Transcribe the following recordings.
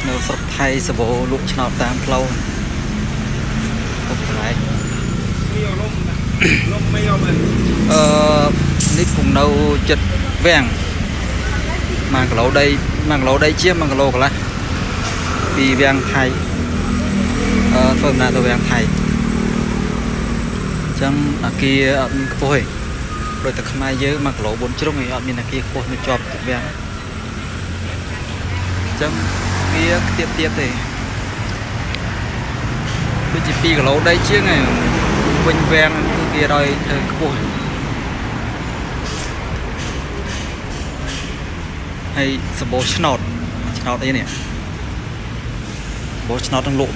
នៅស្រុកថៃសបោលក់ឆ្នោតតាមផ្លូវពុកកន្លែងនេះគង់នៅចិត្តវាំង1 គីឡូដី1 គីឡូដីជា1 គីឡូកន្លះពីវាំងថៃធ្វើដំណើរទៅវាំងថៃអញ្ចឹងអាគារអត់មានខ្ពស់ទេដោយតែខ្មែរយើង1 គីឡូ 4 ជ្រុងឯងអត់មានអាគារខ្ពស់នៅជាប់ទឹកវាំងអញ្ចឹងវាទៀតទេដូចជា2 គីឡូដីជាងឯងវិញវាំងគឺគេឲ្យធ្វើខ្ពស់ហើយសបោឆ្នោតអីនេះសបោឆ្នោតនឹងលក់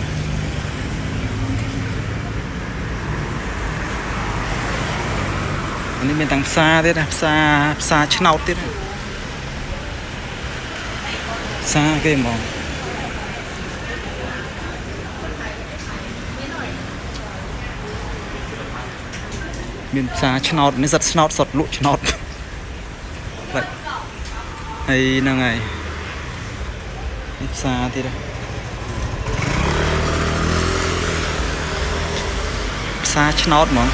នេះមានទាំងផ្សារទៀតណាផ្សារឆ្នោតទៀតផ្សារគេហ្មងមានផ្សារឆ្នោតនេះសិតឆ្នោតសតលក់ឆ្នោតហើយហ្នឹងហើយនេះផ្សារទៀតផ្សារឆ្នោតហ្មង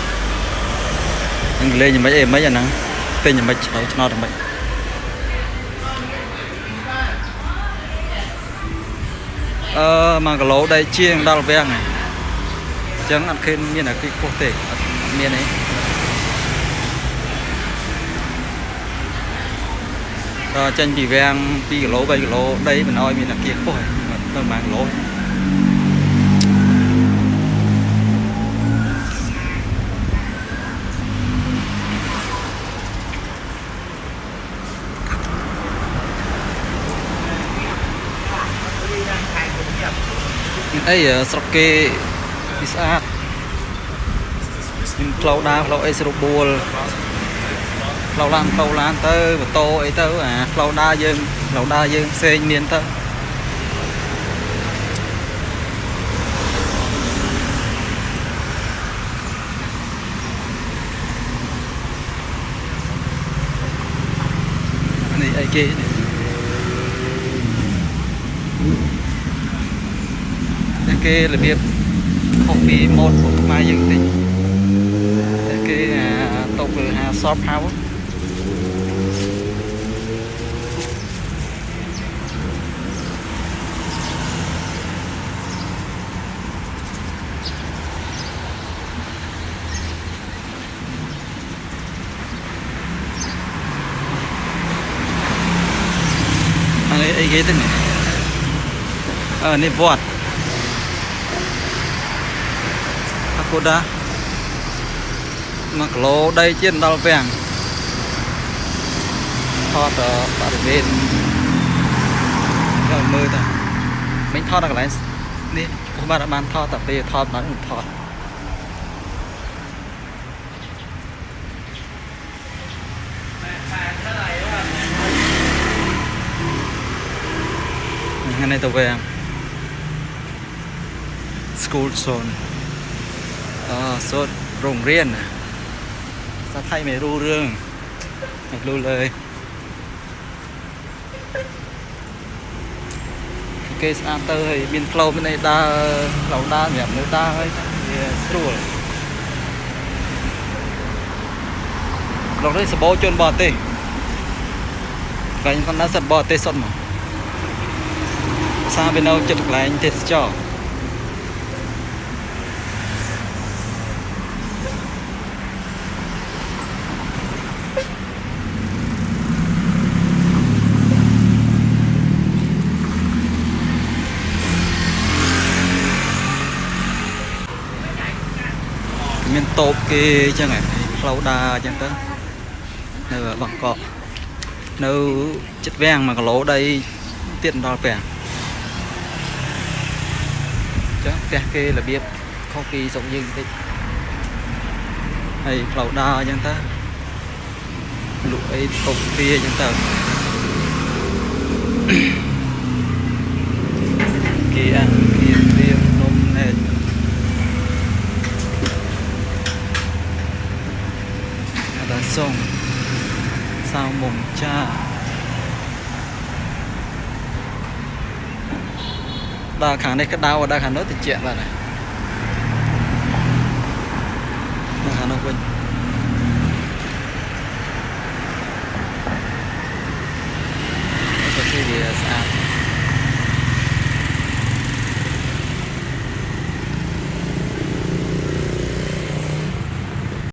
នឹងលេងយ៉ាងម៉េចអីមិនអាហ្នឹងទិញយ៉ាងម៉េចឆ្នោតយ៉ាងម៉េច1 គីឡូដីជាងដល់វាំងហ្នឹងអញ្ចឹងអត់ឃើញមានអាគីខ្ពស់ទេអត់មានទេដល់ចេញពីវាំង2 គីឡូ 3 គីឡូដីមិនអោយមានអាគារខ្ពស់ទេទៅ1 គីឡូអីស្រុកគេវាស្អាតមានផ្លូវដើរផ្លូវអីស្រួលបួលផ្លូវឡានទៅម៉ូតូអីទៅអាផ្លូវដើរយើងផ្សេងមានទៅនេះអីគេគេរបៀបខុសពីម៉ូដរបស់ខ្មែរយើងតិចតែគេតបលើsoft house អានេះអីគេទៅនេះនេះវត្តគូដា1 គីឡូដីជាដល់វាំងថតបរិវេណដល់មើលតាមិញថតដល់កន្លែងនេះខ្ញុំបានថតតែពេលថតបានថតថ្ងៃនេះទៅវាំង School Zone សូត្រโรงเรียนภาษาไทยไม่รู้เรื่องไม่รู้เลยគេស្អាតទៅហើយមានផ្លូវមានអីដើរផ្លូវដើរសម្រាប់នៅដើរហើយវាស្រួលលោកនេះសបោជនបរទេសកន្លែងគាត់នៅសិតបរទេសសុទ្ធមកផ្សារវានៅចិត្តកន្លែងទេសចរមានតូបគេអញ្ចឹងផ្លូវដើរអញ្ចឹងទៅនៅបางកកនៅចិត្តវាំង1 គីឡូដីទៀតដល់វាំងអញ្ចឹងផ្ទះគេរបៀបខុសពីស្រុកយើងបន្តិចហើយផ្លូវដើរអញ្ចឹងទៅលក់អីតូបវាអញ្ចឹងទៅគេរៀងនំណែส่งสาวมงจ้า đa kháng này cái đau ở đa kháng nó thì chẹn vào này đa kháng nó quên